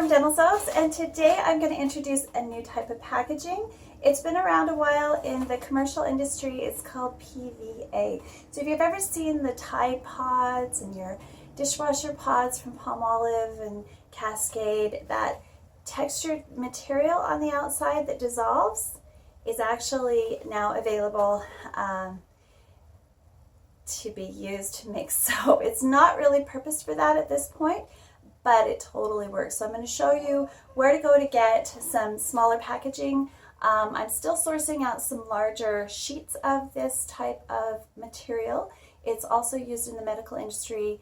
from Jentle Soaps, and today I'm going to introduce a new type of packaging. It's been around a while in the commercial industry. It's called PVA. So if you've ever seen the Tide pods and your dishwasher pods from Palmolive and Cascade, that textured material on the outside that dissolves is actually now available to be used to make soap. It's not really purposed for that at this point, but it totally works. So I'm going to show you where to go to get some smaller packaging. I'm still sourcing out some larger sheets of this type of material. It's also used in the medical industry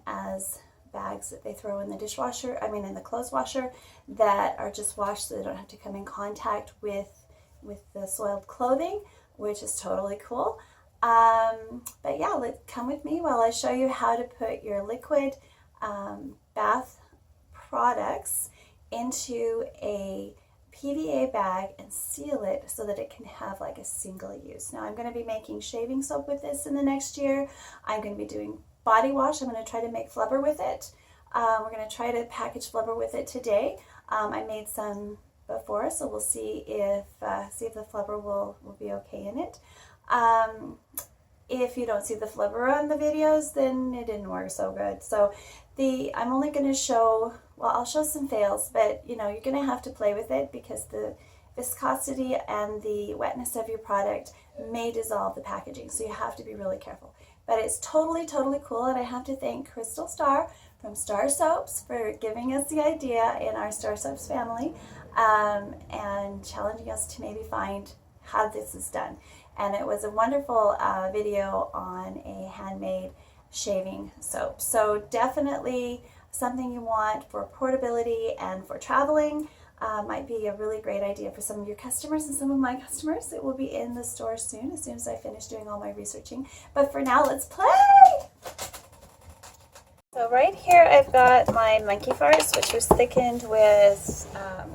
as bags that they throw in the dishwasher, in the clothes washer, that are just washed so they don't have to come in contact with the soiled clothing, which is totally cool. But yeah, come with me while I show you how to put your liquid bath products into a PVA bag and seal it so that it can have like a single use. Now I'm going to be making shaving soap with this in the next year. I'm going to be doing body wash. I'm going to try to make flubber with it. We're going to try to package flubber with it today. I made some before, so we'll see if the flubber will be okay in it. If you don't see the flubber on the videos, then it didn't work so good. So I'm only going to show, well, I'll show some fails, but you're going to have to play with it because the viscosity and the wetness of your product may dissolve the packaging. So you have to be really careful. But it's totally, totally cool. And I have to thank Crystal Star from Star Soaps for giving us the idea in our Star Soaps family and challenging us to maybe find how this is done. And it was a wonderful video on a handmade shaving soap. So definitely something you want for portability and for traveling. Might be a really great idea for some of your customers and some of my customers. It will be in the store soon as I finish doing all my researching. But for now, let's play! So right here I've got my monkey farts, which was thickened with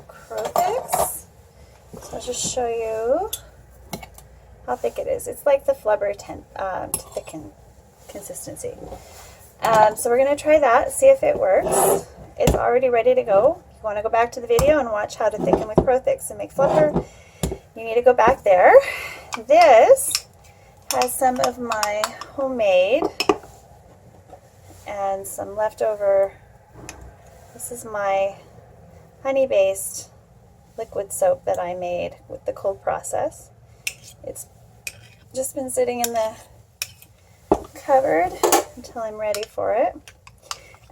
Crowfix. So I'll just show you how thick it is. It's like the flubber thicken consistency. So we're going to try that, see if it works. It's already ready to go. If you want to go back to the video and watch how to thicken with Crowfix and make flubber, you need to go back there. This has some of my homemade and some leftover. This is my honey-based liquid soap that I made with the cold process. It's just been sitting in the cupboard until I'm ready for it.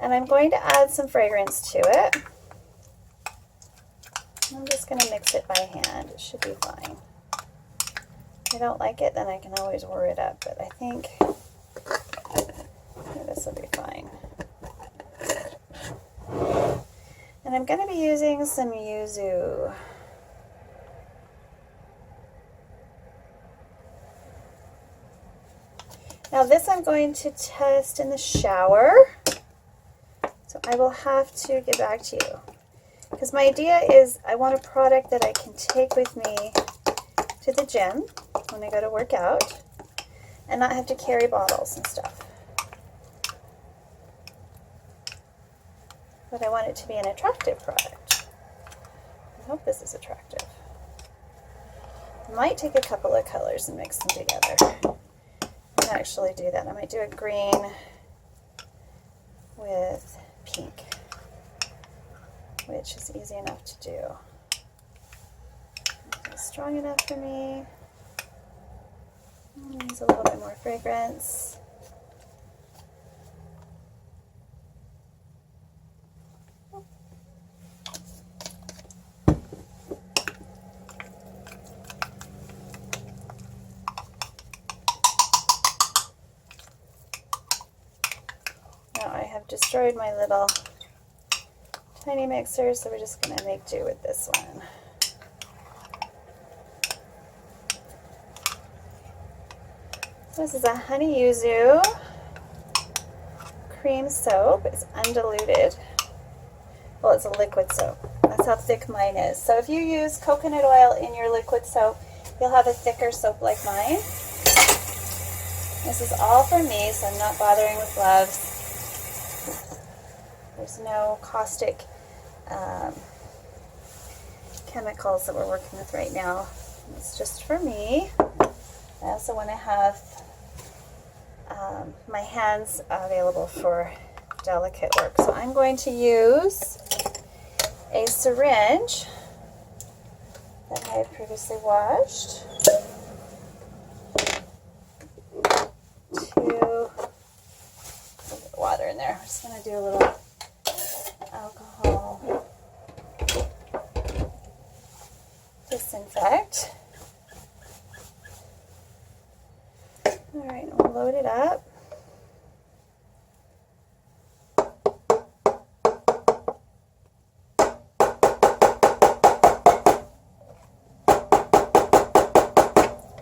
And I'm going to add some fragrance to it. I'm just going to mix it by hand. It should be fine. If I don't like it, then I can always whir it up, but I think this will be fine. And I'm going to be using some Yuzu. Now this I'm going to test in the shower, so I will have to get back to you. Because my idea is I want a product that I can take with me to the gym when I go to work out and not have to carry bottles and stuff. But I want it to be an attractive product. I hope this is attractive. I might take a couple of colors and mix them together. Actually do that. I might do a green with pink, which is easy enough to do. It's strong enough for me. Needs a little bit more fragrance. Destroyed my little tiny mixer, so we're just going to make do with this one. This is a honey yuzu cream soap. It's undiluted. Well, it's a liquid soap. That's how thick mine is. So if you use coconut oil in your liquid soap, you'll have a thicker soap like mine. This is all for me, so I'm not bothering with gloves. There's no caustic chemicals that we're working with right now. It's just for me. I also want to have my hands available for delicate work. So I'm going to use a syringe that I had previously washed to get water in there. I'm just going to do a little alcohol disinfect. All right, we'll load it up.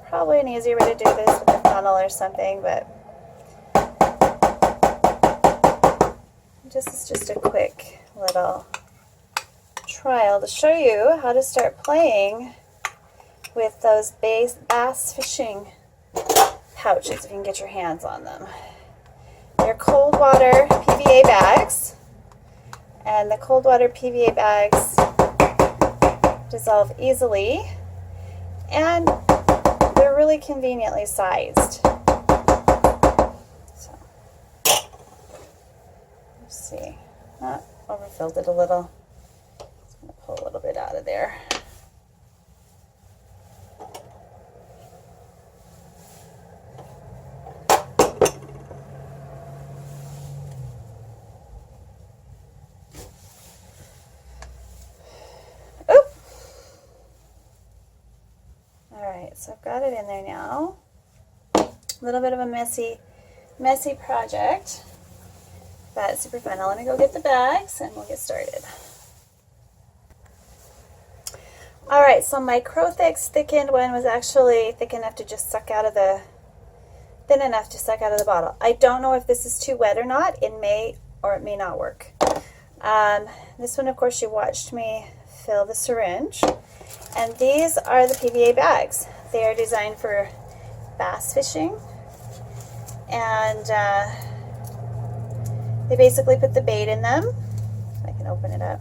Probably an easier way to do this with a funnel or something, but this is just a quick little trial to show you how to start playing with those bass fishing pouches if you can get your hands on them. They're cold water PVA bags, and the cold water PVA bags dissolve easily, and they're really conveniently sized. So, let's see. Overfilled it a little. Just going to pull a little bit out of there. So I've got it in there now. A little bit of a messy project, but super fun. Now let me go get the bags and we'll get started. All right, so my Crow Thicks thickened one was actually thick enough to just suck out of the, thin enough to suck out of the bottle. I don't know if this is too wet or not. It may or it may not work. This one, of course, you watched me fill the syringe. And these are the PVA bags. They are designed for bass fishing. And they basically put the bait in them. I can open it up.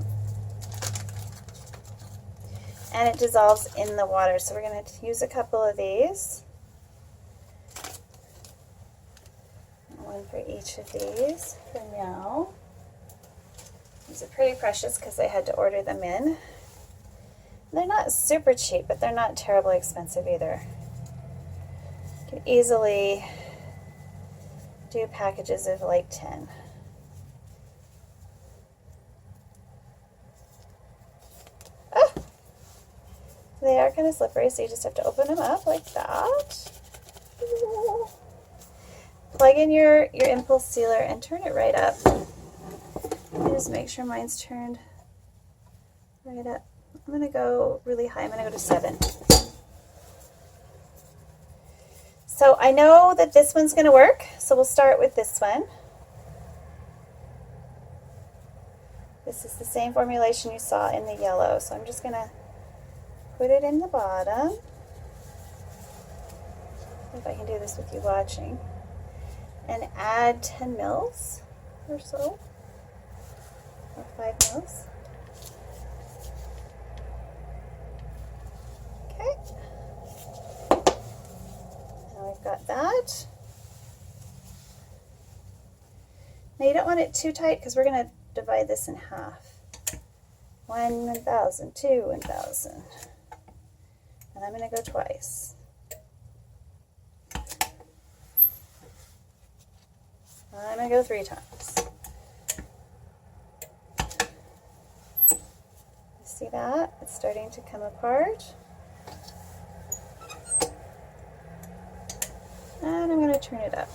And it dissolves in the water. So we're going to use a couple of these. One for each of these for now. These are pretty precious because I had to order them in. They're not super cheap, but they're not terribly expensive either. You can easily do packages of like 10. Ah! They are kind of slippery, so you just have to open them up like that. Plug in your impulse sealer and turn it right up. Just make sure mine's turned right up. I'm going to go really high. I'm going to go to 7. So I know that this one's going to work, so we'll start with this one. This is the same formulation you saw in the yellow, so I'm just going to put it in the bottom. See if I can do this with you watching. And add 10 mils or so, or 5 mils. Got that. Now you don't want it too tight because we're going to divide this in half. 1,000, 2, 1,000. And I'm going to go twice. I'm going to go 3 times. You see that? It's starting to come apart. And I'm going to turn it up.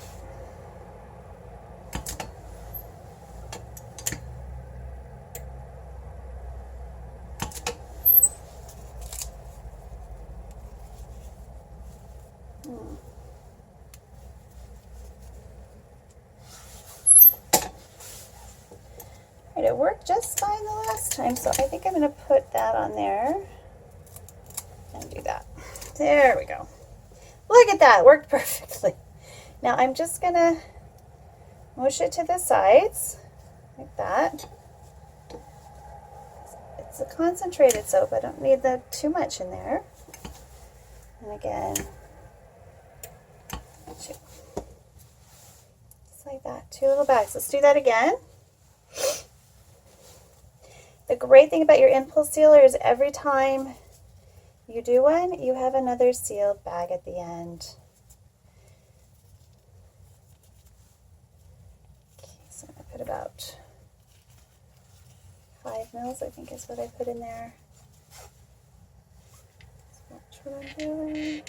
Right, it worked just fine the last time, so I think I'm going to put that on there and do that. There we go. Look at that, worked perfectly. Now I'm just going to mush it to the sides, like that. It's a concentrated soap. I don't need too much in there. And again, just like that, 2 little bags. Let's do that again. The great thing about your impulse sealer is every time you do one, you have another sealed bag at the end. Okay, so I'm going to put about 5 mils, I think is what I put in there. Let's watch what I'm doing.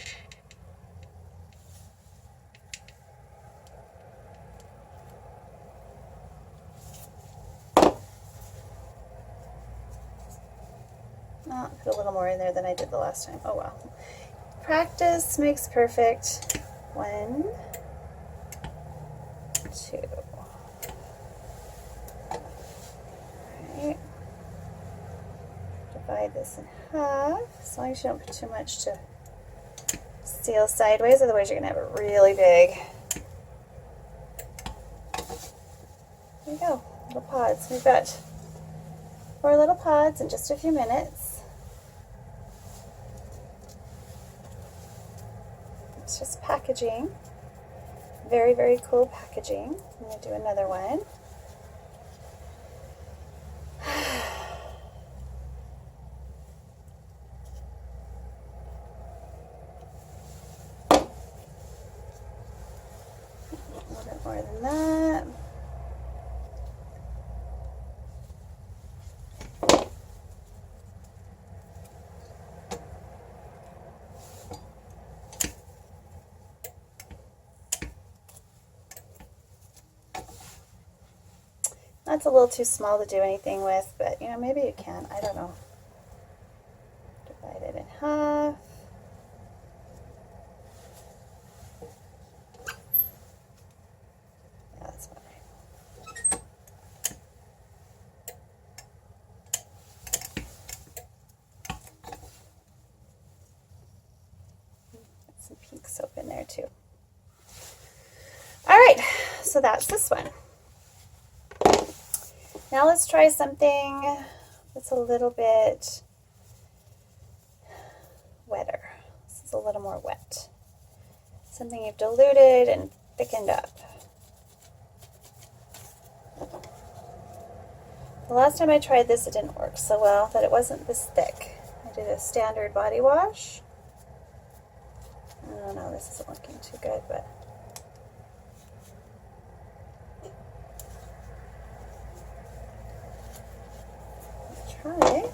Oh, put a little more in there than I did the last time. Oh well. Practice makes perfect. 1, 2. Alright. Divide this in half. As long as you don't put too much to seal sideways, otherwise you're going to have it really big. There you go. Little pods. We've got 4 little pods in just a few minutes. It's just packaging. Very, very cool packaging. I'm going to do another one. A little bit more than that. That's a little too small to do anything with, but you know, maybe you can. I don't know. Divide it in half. Yeah, that's about right. Put some pink soap in there too. All right, so that's this one. Now let's try something that's a little bit wetter. This is a little more wet. Something you've diluted and thickened up. The last time I tried this, it didn't work so well, that it wasn't this thick. I did a standard body wash. I don't know, this isn't working too good, but try.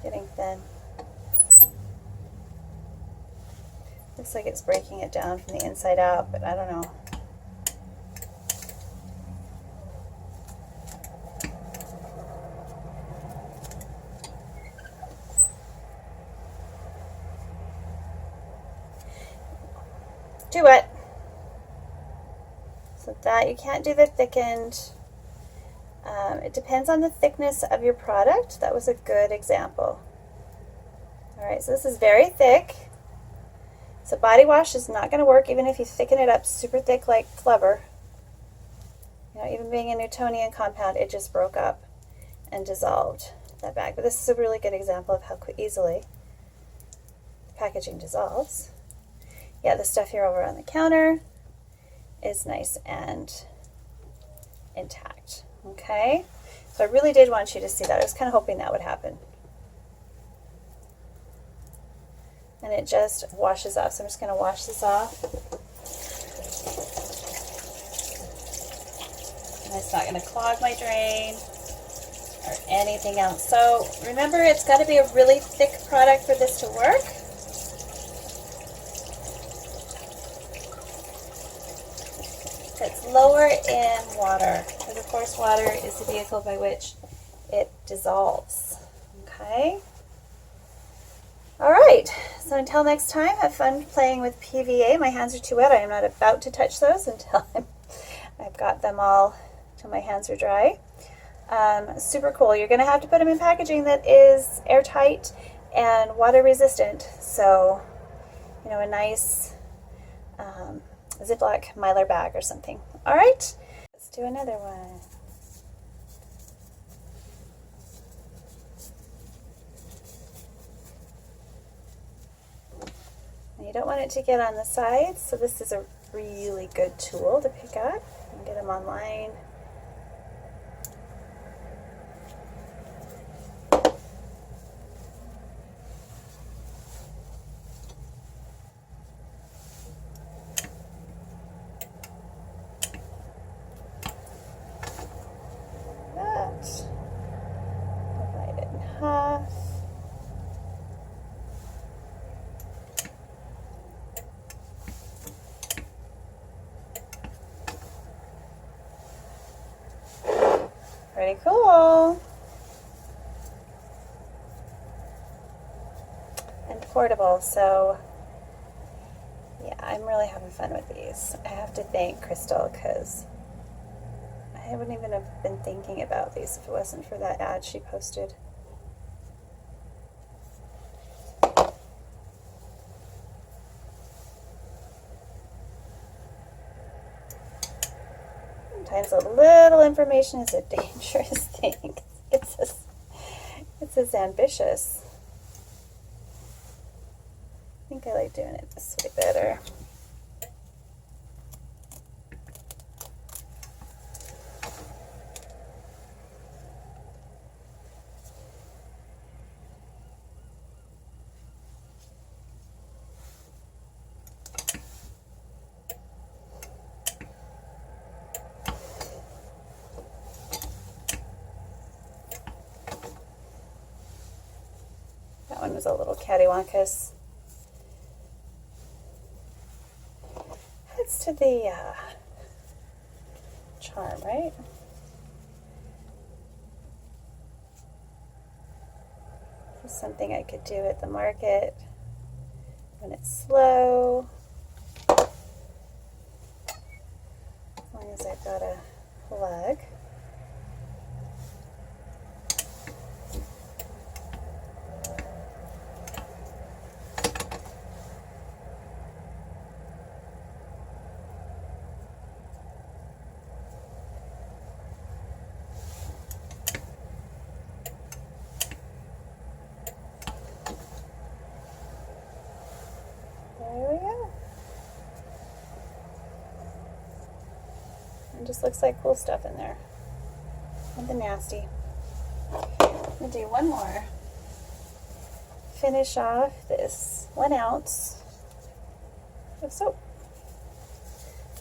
Getting thin. Looks like it's breaking it down from the inside out, but I don't know. Too wet. So that you can't do the thickened. It depends on the thickness of your product. That was a good example. Alright, so this is very thick. So body wash is not going to work even if you thicken it up super thick like Clever. You know, even being a Newtonian compound, it just broke up and dissolved that bag. But this is a really good example of how easily the packaging dissolves. Yeah, the stuff here over on the counter is nice and intact. Okay, so I really did want you to see that. I was kind of hoping that would happen. And it just washes off. So I'm just going to wash this off. And it's not going to clog my drain or anything else. So remember, it's got to be a really thick product for this to work. It's lower in water, because of course water is the vehicle by which it dissolves. Okay? Alright, so until next time, have fun playing with PVA. My hands are too wet. I am not about to touch those until I've got them all till my hands are dry. Super cool. You're going to have to put them in packaging that is airtight and water resistant. So, you know, a nice Ziploc Mylar bag or something. All right, let's do another one. You don't want it to get on the sides, so this is a really good tool to pick up. You can get them online. Divide it in half. Pretty cool. And portable, so yeah, I'm really having fun with these. I have to thank Crystal because I wouldn't even have been thinking about these if it wasn't for that ad she posted. Sometimes a little information is a dangerous thing. It's as ambitious. I think I like doing it this way better. That one was a little cattywampus. That's to the charm, right? This is something I could do at the market when it's slow. As long as I've got a plug. There we go. It just looks like cool stuff in there. Nothing nasty. I'm going to do one more. Finish off this 1 ounce of soap.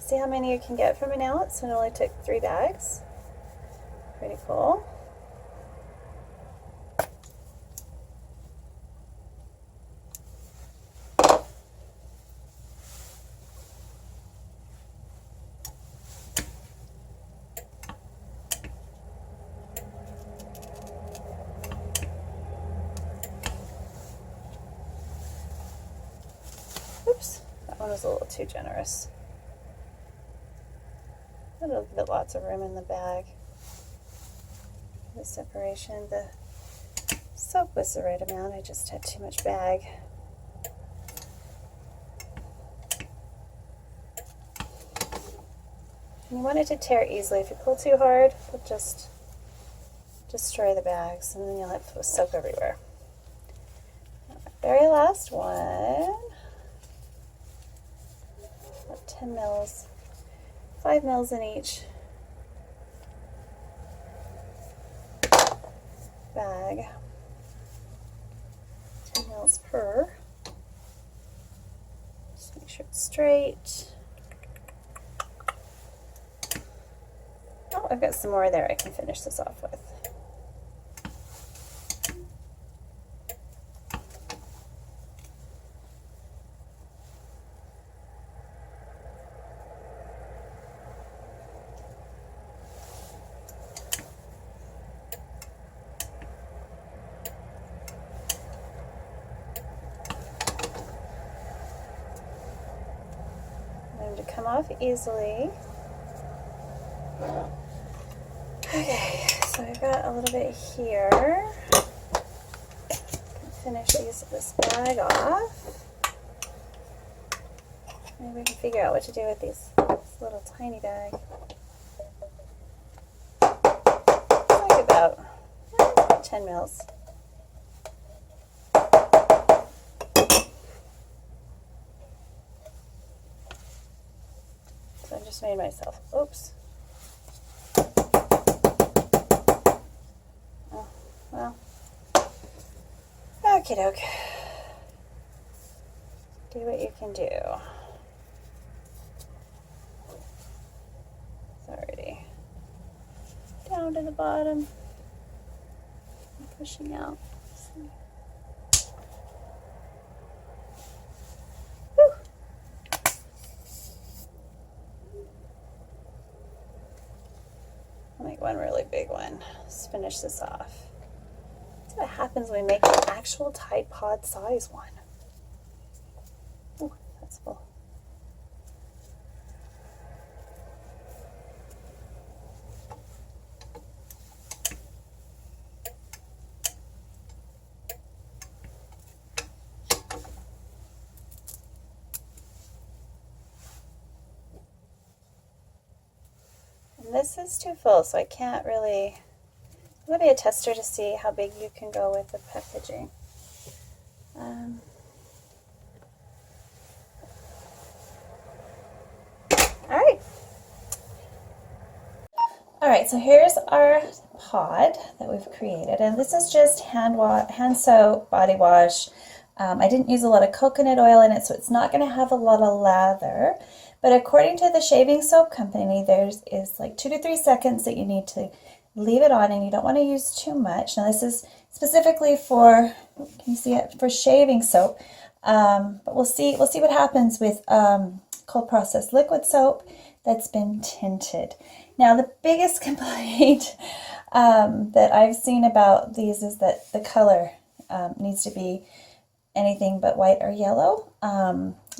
See how many you can get from 1 ounce? It only took 3 bags. Pretty cool. Oops, that one was a little too generous. It'll give it lots of room in the bag. The separation, the soap was the right amount, I just had too much bag. And you want it to tear easily. If you pull too hard, it'll just destroy the bags, and then you'll have soap everywhere. Very last one. About 10 mils. 5 mils in each bag. 10 mils per. Just make sure it's straight. Oh, I've got some more there I can finish this off with. To come off easily. Okay, so I've got a little bit here. Finish this bag off. Maybe we can figure out what to do with these This little tiny bag. It's like about 10 mils. So I just made myself, oops. Oh, well. Okie doke. Do what you can do. It's already down to the bottom. I'm pushing out. Whew. I'll make one really big one. Let's finish this off. See what happens when we make an actual Tide Pod size one. Oh, that's full. And this is too full, so I can't really. It'll be a tester to see how big you can go with the packaging. All right, so here's our pod that we've created, and this is just hand soap, body wash. I didn't use a lot of coconut oil in it, so it's not going to have a lot of lather. But according to the shaving soap company, there's like 2 to 3 seconds that you need to leave it on, and you don't want to use too much. Now this is specifically for, can you see it, for shaving soap, but we'll see what happens with cold processed liquid soap that's been tinted. Now the biggest complaint that I've seen about these is that the color needs to be anything but white or yellow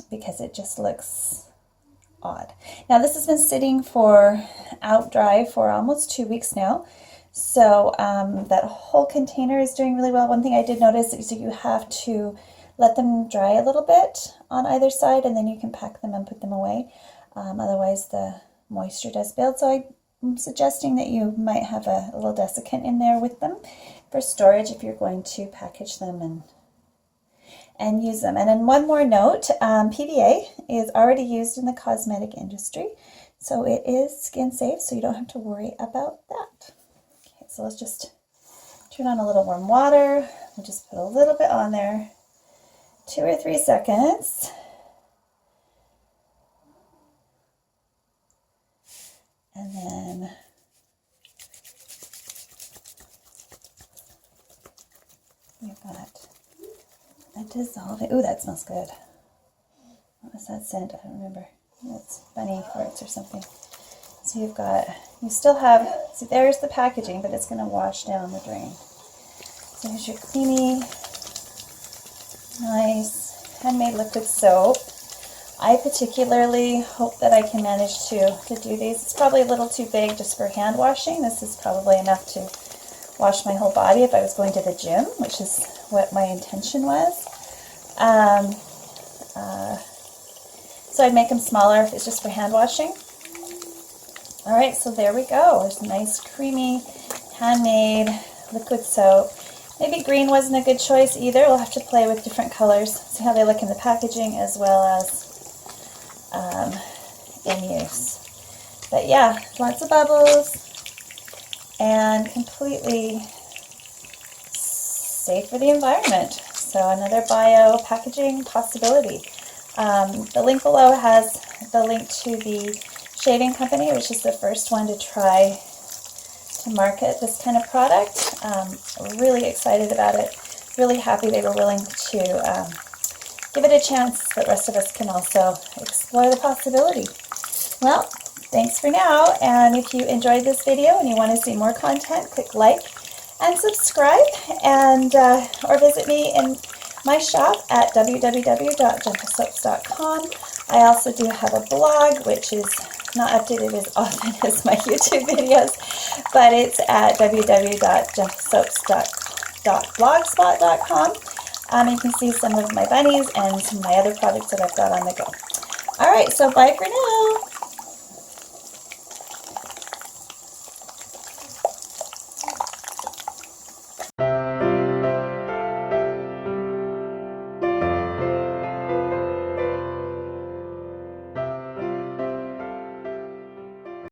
because it just looks odd. Now this has been sitting out dry for almost 2 weeks now, so that whole container is doing really well. One thing I did notice is that you have to let them dry a little bit on either side, and then you can pack them and put them away. Otherwise the moisture does build, so I'm suggesting that you might have a little desiccant in there with them for storage if you're going to package them and use them. And then one more note, PVA is already used in the cosmetic industry, so it is skin safe, so you don't have to worry about that. Okay, so let's just turn on a little warm water. We'll just put a little bit on there, 2 or 3 seconds. And then we've got a dissolving. Ooh, that smells good. What was that scent? I don't remember. That's bunny farts or something. So you still have, see, there's the packaging, but it's going to wash down the drain. So here's your creamy, nice handmade liquid soap. I particularly hope that I can manage to do these. It's probably a little too big just for hand washing. This is probably enough to wash my whole body if I was going to the gym, which is what my intention was. So I'd make them smaller if it's just for hand washing. All right, so there we go. There's a nice creamy handmade liquid soap. Maybe green wasn't a good choice either. We'll have to play with different colors, see how they look in the packaging as well as in use. But yeah, lots of bubbles and completely safe for the environment. So another bio packaging possibility. The link below has the link to the shaving company, which is the first one to try to market this kind of product. Really excited about it. Really happy they were willing to give it a chance so that the rest of us can also explore the possibility. Well, thanks for now, and if you enjoyed this video and you want to see more content, click like and subscribe, and or visit me in my shop at www.jentlesoaps.com. I also do have a blog, which is not updated as often as my YouTube videos, but it's at www.gentlesoaps.blogspot.com. You can see some of my bunnies and some of my other products that I've got on the go. All right, so bye for now.